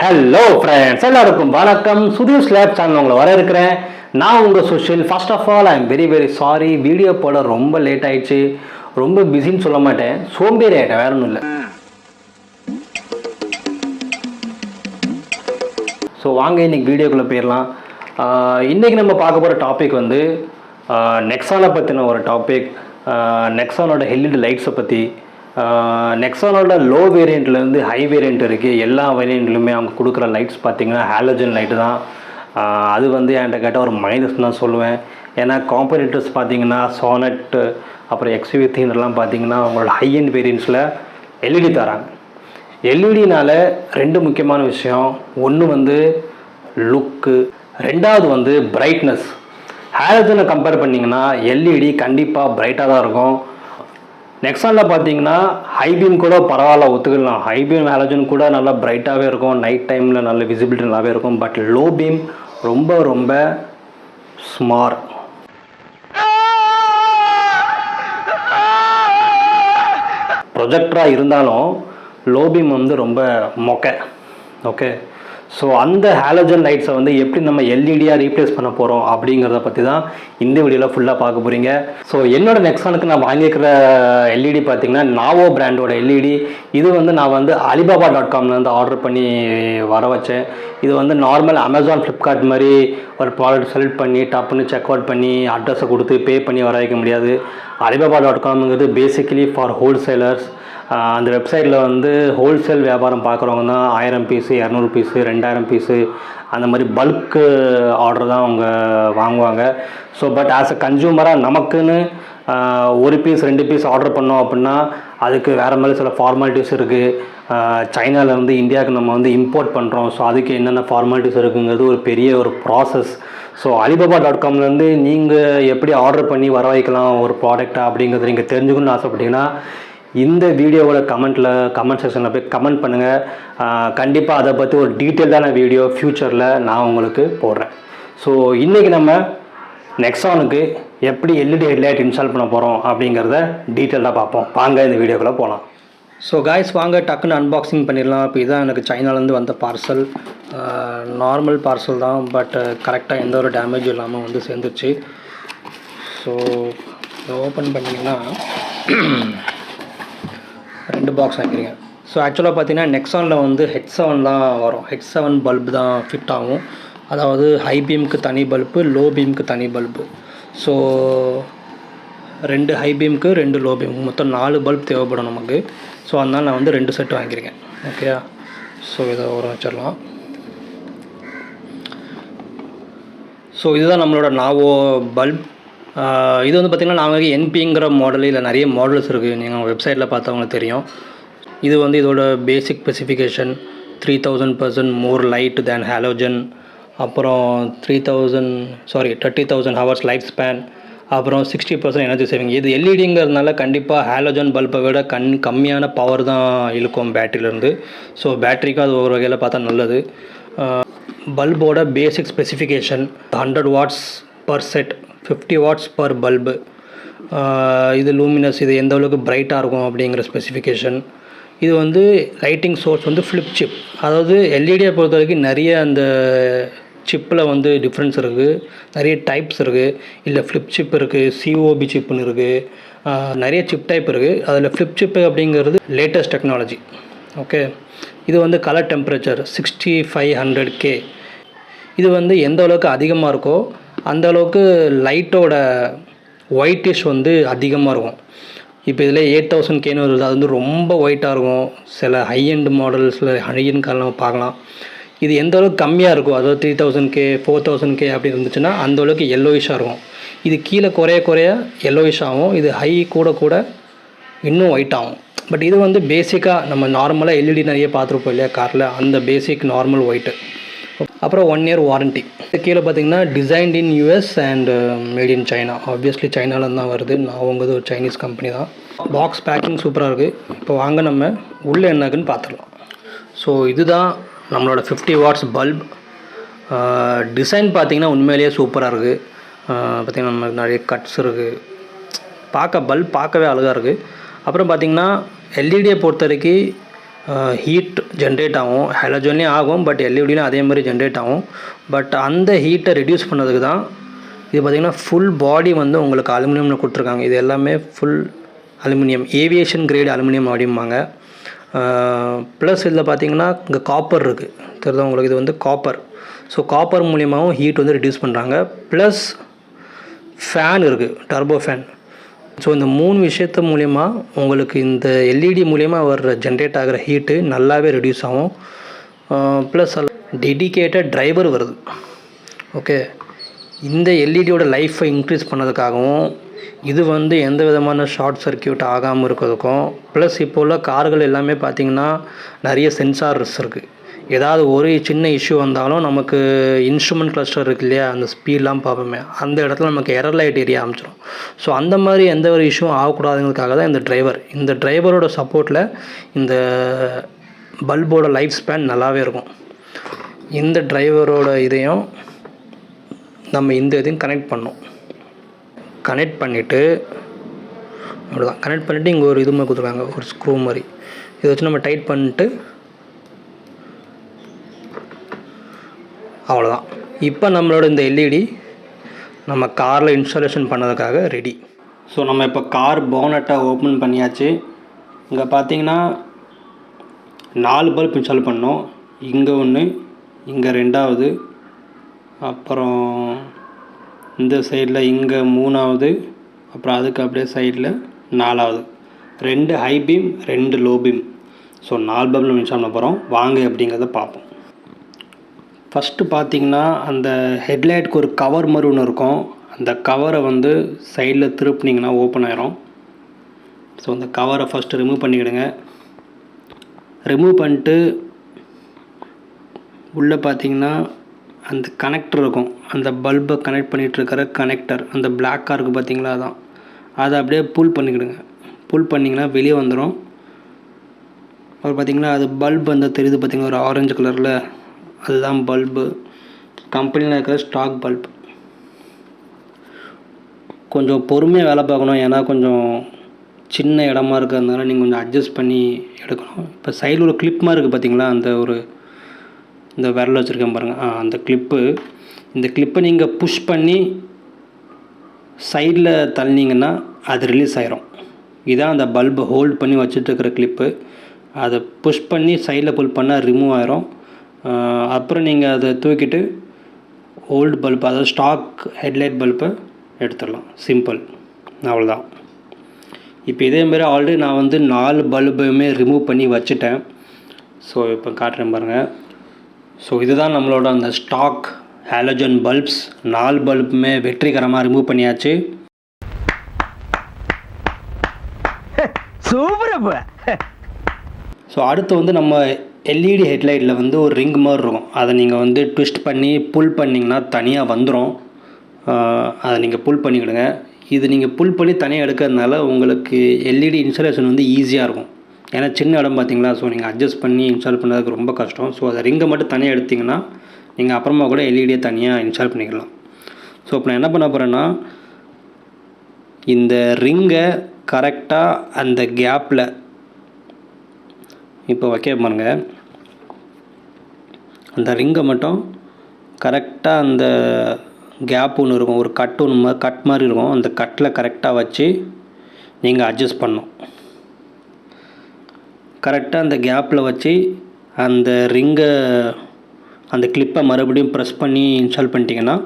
Hello friends, எல்லாருக்கும் வணக்கம். Sudhish lab channel உங்களை வர இருக்கிறேன். நான் உங்கள் Sushil. First of all I am very sorry. Video போட ரொம்ப லேட் ஆயிடுச்சு. ரொம்ப பிஸின்னு சொல்ல மாட்டேன், சோம்பேறி ஆகிட்டேன், வேற ஒன்றும் இல்லை. ஸோ வாங்க இன்னைக்கு வீடியோக்குள்ளே போயிடலாம். இன்றைக்கி நம்ம பார்க்க போகிற டாபிக் வந்து நெக்ஸானை பற்றின ஒரு டாபிக். நெக்ஸானோட LED லைட்ஸை பற்றி. நெக்ஸானோட லோ வேரியண்ட்லேருந்து ஹை வேரியண்ட் இருக்குது. எல்லா வேரியண்ட்லையுமே அவங்க கொடுக்குற லைட்ஸ் பார்த்திங்கன்னா ஹாலோஜன் லைட்டு தான். அது வந்து என்கிட்ட கேட்டால் ஒரு மைனஸ் தான் சொல்லுவேன். ஏன்னா காம்படிட்டர்ஸ் பார்த்திங்கன்னா சானட் அப்புறம் XV3 பார்த்திங்கன்னா அவங்களோட ஹை எண்ட் வேரியண்ட்ஸில் LED தராங்க. எல்இடினால் ரெண்டு முக்கியமான விஷயம். ஒன்று வந்து லுக்கு, ரெண்டாவது வந்து பிரைட்னஸ். ஹாலோஜனை கம்பேர் பண்ணிங்கன்னா LED கண்டிப்பாக பிரைட்டாக தான் இருக்கும். நெக்ஸானில் பார்த்தீங்கன்னா ஹை பீம் கூட பரவாயில்ல, ஒத்துக்கலாம். ஹை பீம் ஹாலோஜன் கூட நல்லா பிரைட்டாகவே இருக்கும், நைட் டைமில் நல்ல விசிபிலிட்டி நல்லாவே இருக்கும். பட் லோ பீம் ரொம்ப ஸ்மார்ட். ப்ரொஜெக்டராக இருந்தாலும் லோ பீம் வந்து ரொம்ப மொக்க. ஓகே, ஸோ அந்த ஹாலோஜன் லைட்ஸை வந்து எப்படி நம்ம எல்இடியாக ரீப்ளேஸ் பண்ண போகிறோம் அப்படிங்கிறத பற்றி தான் இந்த வீடியோவில் ஃபுல்லாக பார்க்க போகிறீங்க. ஸோ என்னோட நெக்ஸானுக்கு நான் வாங்கியிருக்கிற LED பார்த்திங்கன்னா நாவோ பிராண்டோட LED. இது வந்து நான் வந்து alibaba.comலேருந்து ஆர்டர் பண்ணி வர வச்சேன். இது வந்து நார்மல் அமேசான், ஃப்ளிப்கார்ட் மாதிரி ஒரு ப்ராடக்ட் செலக்ட் பண்ணி டப்புன்னு செக் அவுட் பண்ணி அட்ரஸை கொடுத்து பே பண்ணி வர வைக்க முடியாது. alibaba.comங்கிறது பேசிக்கலி ஃபார் ஹோல்சேலர்ஸ். அந்த வெப்சைட்டில் வந்து ஹோல்சேல் வியாபாரம் பார்க்குறவங்க தான் 1000 பீஸு, 200 பீஸு, 2000 பீஸு அந்த மாதிரி பல்க்கு ஆர்டர் தான் அவங்க வாங்குவாங்க. ஸோ பட் ஆஸ் அ கன்சூமராக நமக்குன்னு ஒரு பீஸ் 2 பீஸ் ஆர்டர் பண்ணோம் அப்படின்னா அதுக்கு வேறு மாதிரி சில ஃபார்மாலிட்டிஸ் இருக்குது. சைனாவிலேருந்து இந்தியாவுக்கு நம்ம வந்து இம்போர்ட் பண்ணுறோம். ஸோ அதுக்கு என்னென்ன ஃபார்மாலிட்டிஸ் இருக்குங்கிறது ஒரு பெரிய ஒரு ப்ராசஸ். ஸோ alibaba.comலேருந்து நீங்கள் எப்படி ஆர்டர் பண்ணி வர வைக்கலாம் ஒரு ப்ராடக்டாக அப்படிங்கிறது நீங்கள் தெரிஞ்சுக்கணும்னு ஆசைப்பட்டீங்கன்னா இந்த வீடியோவோட கமெண்ட் செக்ஷனில் போய் கமெண்ட் பண்ணுங்கள். கண்டிப்பாக அதை பற்றி ஒரு டீட்டெயில்டான வீடியோ ஃப்யூச்சரில் நான் உங்களுக்கு போடுறேன். ஸோ இன்றைக்கி நம்ம நெக்ஸானுக்கு எப்படி LED ஹெட்லைட் இன்ஸ்டால் பண்ண போகிறோம் அப்படிங்கிறத டீட்டெயிலாக பார்ப்போம். வாங்க இந்த வீடியோக்குள்ளே போகலாம். ஸோ காய்ஸ், வாங்க டக்குன்னு அன்பாக்சிங் பண்ணிடலாம். இப்போ இதுதான் எனக்கு சைனாலேருந்து வந்த பார்சல். நார்மல் பார்சல் தான், பட் கரெக்டாக எந்த ஒரு டேமேஜும் இல்லாமல் வந்து சேர்ந்துருச்சு. ஸோ இதை ஓப்பன் பண்ணிங்கன்னா 2 பாக்ஸ் வாங்கிக்கிறீங்க. ஸோ ஆக்சுவலாக பார்த்தீங்கன்னா நெக்ஸானில் வந்து H7 தான் வரும். H7 பல்பு தான் ஃபிட் ஆகும். அதாவது ஹை பீமுக்கு தனி பல்பு, லோ பீமுக்கு தனி பல்பு. ஸோ 2 ஹை பீமுக்கு 2 லோ பீம், மொத்தம் 4 பல்ப் தேவைப்படும் நமக்கு. ஸோ அதனால் நான் வந்து 2 செட் வாங்கிக்கிறேன். ஓகேயா? ஸோ இதை ஒரு வச்சிடலாம். ஸோ இதுதான் நம்மளோட நாவோ பல்ப். இது வந்து பார்த்திங்கன்னா நாங்கள் என்பிங்கிற மாடல், இல்லை நிறைய மாடல்ஸ் இருக்குது. நீங்கள் வெப்சைட்டில் பார்த்தவங்களுக்கு தெரியும். இது வந்து இதோட பேசிக் ஸ்பெசிஃபிகேஷன் 3000% மோர் லைட் தேன் ஹாலோஜன். அப்புறம் 30,000 ஹவர்ஸ் லைஃப் ஸ்பேன். அப்புறம் 60% எனர்ஜி சேவிங். இது எல்இடிங்கிறதுனால கண்டிப்பாக ஹாலோஜன் பல்பை விட கம்மியான பவர் தான் இழுக்கும் பேட்டரியிலேருந்து. ஸோ பேட்டரிக்கும் அது ஒரு வகையில் பார்த்தா நல்லது. பல்போட basic specification 100 watts per set, 50 watts per bulb. இது லூமினஸ், இது எந்த அளவுக்கு பிரைட்டாக இருக்கும் அப்படிங்கிற ஸ்பெசிஃபிகேஷன். இது வந்து லைட்டிங் சோர்ஸ் வந்து ஃப்ளிப் சிப். அதாவது எல்இடியை பொறுத்த வரைக்கும் நிறைய அந்த சிப்பில் வந்து டிஃப்ரென்ஸ் இருக்குது, நிறைய டைப்ஸ் இருக்குது. இல்லை ஃப்ளிப் சிப் இருக்குது, COB சிப்புன்னு இருக்குது, நிறைய சிப் டைப் இருக்குது. அதில் ஃப்ளிப் சிப்பு அப்படிங்கிறது லேட்டஸ்ட் டெக்னாலஜி. ஓகே, இது வந்து கலர் டெம்பரேச்சர் 6500K. இது வந்து எந்த அளவுக்கு அதிகமாக இருக்கோ அந்த அளவுக்கு லைட்டோட ஒயிட்டிஷ் வந்து அதிகமாக இருக்கும். இப்போ இதில் 8000Kன்னு வருது, அது வந்து ரொம்ப ஒயிட்டாக இருக்கும். சில ஹை எண்ட் மாடல்ஸில் ஹை எண்ட் காரில் நம்ம பார்க்கலாம். இது எந்த அளவுக்கு கம்மியாக இருக்கும், அதாவது 3000K 4000K அப்படி இருந்துச்சுன்னா அந்த அளவுக்கு எல்லோயிஷாக இருக்கும். இது கீழே குறைய எல்லோயிஷ் ஆகும். இது ஹை கூட இன்னும் ஒயிட் ஆகும். பட் இது வந்து பேசிக்காக நம்ம நார்மலாக LED நிறைய பார்த்துருப்போம் இல்லையா காரில், அந்த பேசிக் நார்மல் ஒயிட்டு. அப்புறம் 1 இயர் வாரண்ட்டி. கீழே பார்த்தீங்கன்னா designed in US and made in China. Obviously சைனாவில் தான் வருது. நான் உங்கள் ஒரு சைனீஸ் கம்பெனி தான். பாக்ஸ் பேக்கிங் சூப்பராக இருக்குது. இப்போ வாங்க நம்ம உள்ளே என்னக்குன்னு பார்த்துடலாம். ஸோ இதுதான் நம்மளோட 50 வாட்ஸ் பல்ப். டிசைன் பார்த்திங்கன்னா உண்மையிலேயே சூப்பராக இருக்குது. பார்த்திங்கன்னா நமக்கு நிறைய கட்ஸ் இருக்குது. பல்ப் பார்க்கவே அழகாக இருக்குது. அப்புறம் பார்த்திங்கன்னா எல்இடியை பொறுத்த வரைக்கும் ஹீட் ஜென்ரேட் ஆகும். ஹாலோஜன்லேயும் ஆகும், பட் எல்இடிலையும் அதே மாதிரி ஜென்ரேட் ஆகும். பட் அந்த ஹீட்டை ரெடியூஸ் பண்ணதுக்கு தான் இது பார்த்திங்கன்னா ஃபுல் பாடி வந்து உங்களுக்கு அலுமினியமில் கொடுத்துருக்காங்க. இது எல்லாமே full aluminium, aviation grade aluminium அப்படிம்பாங்க. ப்ளஸ் இதில் பார்த்திங்கன்னா இங்கே காப்பர் இருக்குது, தெரியுதா உங்களுக்கு? இது வந்து காப்பர். ஸோ காப்பர் மூலியமாகவும் ஹீட் வந்து ரெடியூஸ் பண்ணுறாங்க. ப்ளஸ் ஃபேன் இருக்குது, டர்போ ஃபேன். ஸோ இந்த 3 விஷயத்து மூலிமா உங்களுக்கு இந்த எல்இடி மூலிமா வர்ற ஜென்ரேட் ஆகிற ஹீட்டு நல்லாவே ரெடியூஸ் ஆகும். ப்ளஸ் டெடிகேட்டட் டிரைவர் வருது. ஓகே, இந்த எல்இடியோட லைஃப்பை இன்க்ரீஸ் பண்ணதுக்காகவும் இது வந்து எந்த விதமான ஷார்ட் சர்க்கியூட் ஆகாமல் இருக்கிறதுக்கும், ப்ளஸ் இப்போ உள்ள கார்கள் எல்லாமே பார்த்திங்கன்னா நிறைய சென்சார்ஸ் இருக்குது. ஏதாவது ஒரு சின்ன இஷ்யூ வந்தாலும் நமக்கு இன்ஸ்ட்ருமெண்ட் கிளஸ்டர் இருக்குது இல்லையா, அந்த ஸ்பீட்லாம் பார்ப்போமே, அந்த இடத்துல நமக்கு எரர் லைட் ஏரியா ஆரம்பிச்சிடும். ஸோ அந்த மாதிரி எந்த ஒரு இஷ்யூவும் ஆகக்கூடாதுங்கிறதுக்காக தான் இந்த டிரைவரோட சப்போர்ட்டில் இந்த பல்போட லைஃப் ஸ்பேன் நல்லாவே இருக்கும். இந்த டிரைவரோட இதையும் நம்ம இந்த இதையும் கனெக்ட் பண்ணிவிட்டு அவ்வளோதான். கனெக்ட் பண்ணிவிட்டு இங்கே ஒரு இது மாதிரி கொடுத்துருக்காங்க, ஒரு ஸ்க்ரூ மாதிரி. இதை வச்சு நம்ம டைட் பண்ணிட்டு அவ்வளோதான். இப்போ நம்மளோட இந்த எல்இடி நம்ம காரில் இன்ஸ்டாலேஷன் பண்ணதுக்காக ரெடி. ஸோ நம்ம இப்போ கார் போனட்டை ஓப்பன் பண்ணியாச்சு. இங்கே பார்த்தீங்கன்னா 4 பல்ப் இன்ஸ்டால் பண்ணோம். இங்கே 1, இங்கே 2வது, அப்புறம் இந்த சைடில் இங்கே 3வது, அப்புறம் அதுக்கு அப்படியே சைடில் 4வது. 2 high beam, 2 low beam. So 4 bulb நம்ம இன்ஸ்டால் பண்ண போகிறோம். வாங்க அப்படிங்கிறத பார்ப்போம். ஃபஸ்ட்டு பார்த்திங்கன்னா அந்த ஹெட்லைட்டுக்கு ஒரு கவர் மாதிரி ஒன்று இருக்கும். அந்த கவரை வந்து சைடில் திருப்பினீங்கன்னா ஓப்பன் ஆயிரும். ஸோ அந்த கவரை ஃபஸ்ட்டு ரிமூவ் பண்ணிக்கிடுங்க. ரிமூவ் பண்ணிட்டு உள்ளே பார்த்திங்கன்னா அந்த கனெக்டர் இருக்கும், அந்த பல்பை கனெக்ட் பண்ணிகிட்ருக்கிற கனெக்டர், அந்த பிளாக்காக இருக்குது பார்த்திங்களா, அதான். அதை அப்படியே புல் பண்ணிக்கிடுங்க. புல் பண்ணிங்கன்னா வெளியே வந்துடும். அப்புறம் பார்த்திங்கன்னா அது பல்பு அந்த தெரியுது பார்த்திங்கன்னா, ஒரு ஆரஞ்சு கலரில், அதுதான் பல்பு. கம்பெனியில் இருக்கிற ஸ்டாக் பல்ப். கொஞ்சம் பொறுமையாக வேலை பார்க்கணும், ஏன்னா கொஞ்சம் சின்ன இடமா இருக்கிறதுனால நீங்கள் கொஞ்சம் அட்ஜஸ்ட் பண்ணி எடுக்கணும். இப்போ சைடில் ஒரு கிளிப் மாதிரி இருக்குது பார்த்திங்களா, அந்த ஒரு இந்த விரல் வச்சுருக்கேன் பாருங்கள், அந்த கிளிப்பு. இந்த கிளிப்பை நீங்கள் புஷ் பண்ணி சைடில் தள்ளினீங்கன்னா அது ரிலீஸ் ஆகிரும். இதுதான் அந்த பல்பை ஹோல்ட் பண்ணி வச்சுட்டு இருக்கிற கிளிப்பு. அதை புஷ் பண்ணி சைடில் புல் பண்ணால் ரிமூவ் ஆகிரும். அப்புறம் நீங்கள் அதை தூக்கிட்டு ஓல்டு பல்ப், அதாவது ஸ்டாக் ஹெட்லைட் பல்பை எடுத்துடலாம். சிம்பிள், அவ்வளோதான். இப்போ இதேமாரி ஆல்ரெடி நான் வந்து 4 பல்புமே ரிமூவ் பண்ணி வச்சுட்டேன். ஸோ இப்போ காட்டுறேன் பாருங்கள். ஸோ இதுதான் நம்மளோட அந்த ஸ்டாக் ஹாலோஜன் பல்ப்ஸ். 4 பல்புமே வெற்றிகரமாக ரிமூவ் பண்ணியாச்சு. சூப்பர். ஸோ அடுத்து வந்து நம்ம எல்இடி ஹெட்லைட்டில் வந்து ஒரு ரிங் மாதிரி இருக்கும். அதை நீங்கள் வந்து ட்விஸ்ட் பண்ணி புல் பண்ணிங்கன்னா தனியாக வந்துடும். அதை நீங்கள் புல் பண்ணிக்கிடுங்க. இது நீங்கள் புல் பண்ணி தனியாக எடுக்கிறதுனால உங்களுக்கு எல்இடி இன்ஸ்டாலேஷன் வந்து ஈஸியாக இருக்கும். ஏன்னா சின்ன இடம் பார்த்தீங்களா, ஸோ நீங்கள் அட்ஜஸ்ட் பண்ணி இன்ஸ்டால் பண்ணுறதுக்கு ரொம்ப கஷ்டம். ஸோ அதை ரிங்கை மட்டும் தனியாக எடுத்திங்கன்னா நீங்கள் அப்புறமா கூட எல்இடியை தனியாக இன்ஸ்டால் பண்ணிக்கலாம். ஸோ இப்போ நான் என்ன பண்ண போகிறேன்னா, இந்த ரிங்கை கரெக்டாக அந்த கேப்பில் இப்போ வைக்க பாருங்க. அந்த ரிங்கை மட்டும் கரெக்டாக அந்த கேப் ஒன்று இருக்கும், ஒரு கட் மாதிரி இருக்கும், அந்த கட்டில் கரெக்டாக வச்சு நீங்கள் அட்ஜஸ்ட் பண்ணணும். கரெக்டாக அந்த கேப்பில் வச்சு அந்த ரிங்கை, அந்த கிளிப்பை மறுபடியும் ப்ரெஸ் பண்ணி இன்ஸ்டால் பண்ணிட்டீங்கன்னா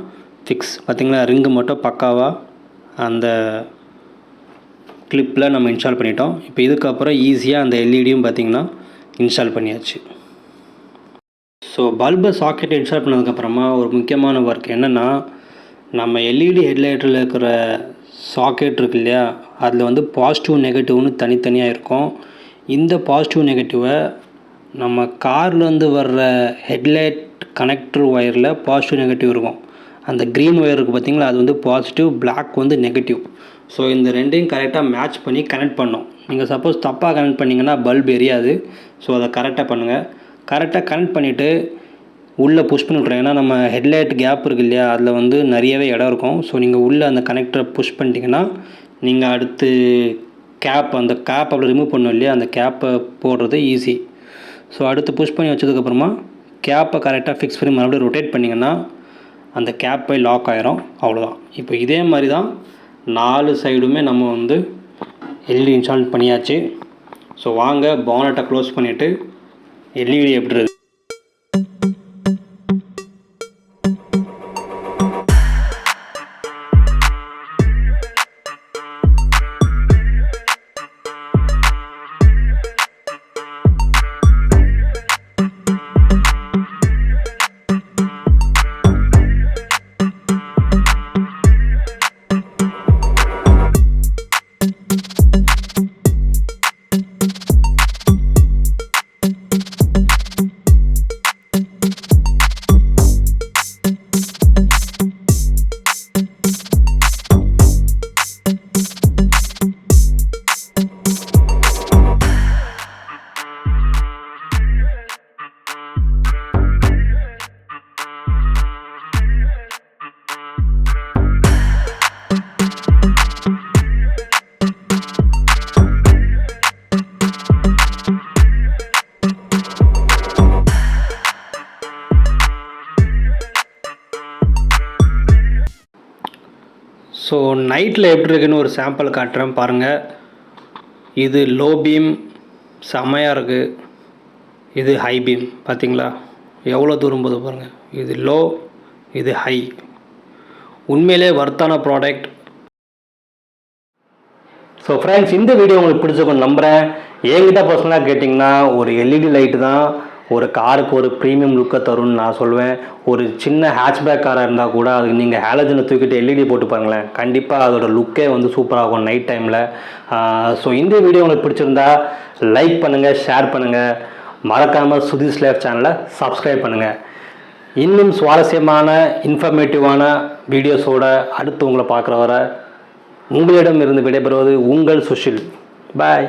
ஃபிக்ஸ். பார்த்திங்களா, ரிங்கு மட்டும் பக்காவாக அந்த கிளிப்பில் நம்ம இன்ஸ்டால் பண்ணிட்டோம். இப்போ இதுக்கப்புறம் ஈஸியாக அந்த எல்இடியும் பார்த்திங்கன்னா இன்ஸ்டால் பண்ணியாச்சு. ஸோ பல்பை சாக்கெட்டை இன்ஸ்டால் பண்ணதுக்கப்புறமா ஒரு முக்கியமான ஒர்க் என்னென்னா, நம்ம எல்இடி ஹெட்லைட்டில் இருக்கிற சாக்கெட் இருக்கு இல்லையா, அதில் வந்து பாசிட்டிவ் நெகட்டிவ்னு தனித்தனியாக இருக்கும். இந்த பாசிட்டிவ் நெகட்டிவை நம்ம கார்லேருந்து வர்ற ஹெட்லைட் கனெக்டர் ஒயரில் பாசிட்டிவ் நெகட்டிவ் இருக்கும். அந்த க்ரீன் ஒயர் இருக்குது பார்த்திங்களா, அது வந்து பாசிட்டிவ், பிளாக் வந்து நெகட்டிவ். ஸோ இந்த ரெண்டையும் கரெக்டாக மேட்ச் பண்ணி கனெக்ட் பண்ணணும். நீங்கள் சப்போஸ் தப்பாக கனெக்ட் பண்ணிங்கன்னா பல்ப் எரியாது. ஸோ அதை கரெக்டாக பண்ணுங்கள். கரெக்டாக கனெக்ட் பண்ணிவிட்டு உள்ளே புஷ் பண்ணி விட்றேன். ஏன்னா நம்ம ஹெட்லைட் கேப் இருக்குது இல்லையா, அதில் வந்து நிறையவே இடம் இருக்கும். ஸோ நீங்கள் உள்ளே அந்த கனெக்டரை புஷ் பண்ணிட்டீங்கன்னா நீங்கள் அடுத்து அந்த கேப் அப்படி ரிமூவ் பண்ணோம் இல்லையா, அந்த கேப்பை போடுறது ஈஸி. ஸோ அடுத்து புஷ் பண்ணி வச்சதுக்கப்புறமா கேப்பை கரெக்டாக ஃபிக்ஸ் பண்ணி மறுபடியும் ரொட்டேட் பண்ணிங்கன்னா அந்த கேப் போய் லாக் ஆகிரும். அவ்வளோதான். இப்போ இதே மாதிரி தான் 4 சைடுமே நம்ம வந்து எல்இடி இன்ஸ்டால் பண்ணியாச்சு. ஸோ வாங்க பானட்டை க்ளோஸ் பண்ணிவிட்டு எல்இடி எப்படி இருக்குது. ஸோ நைட்டில் எப்படி இருக்குன்னு ஒரு சாம்பிள் காட்டுறேன் பாருங்கள். இது லோ பீம் செம்மையாக இருக்குது. இது ஹை பீம் பார்த்தீங்களா எவ்வளோ தூரம் போது பாருங்கள். இது லோ, இது ஹை. உண்மையிலே வர்த்தான ப்ராடக்ட். ஸோ ஃப்ரெண்ட்ஸ், இந்த வீடியோ உங்களுக்கு பிடிச்சிருக்குன்னு நம்புகிறேன். என்கிட்ட பர்சனலாக கேட்டிங்கன்னா ஒரு எல்இடி லைட்டு தான் ஒரு காருக்கு ஒரு ப்ரீமியம் லுக்கை தரும்னு நான் சொல்லுவேன். ஒரு சின்ன ஹேட்ச்பேக் காராக இருந்தால் கூட அதுக்கு நீங்கள் ஹாலஜனை தூக்கிட்டு எல்இடி போட்டு பாருங்களேன், கண்டிப்பாக அதோட லுக்கே வந்து சூப்பராகும் நைட் டைமில். ஸோ இந்த வீடியோ உங்களுக்கு பிடிச்சிருந்தா லைக் பண்ணுங்கள், ஷேர் பண்ணுங்கள், மறக்காமல் சுதீஷ் லைஃப் சேனலை சப்ஸ்கிரைப் பண்ணுங்கள். இன்னும் சுவாரஸ்யமான இன்ஃபர்மேட்டிவான வீடியோஸோட அடுத்து உங்களை பார்க்குற வர உங்களிடம் இருந்து விடைபெறுவது உங்கள் சுஷில். பாய்.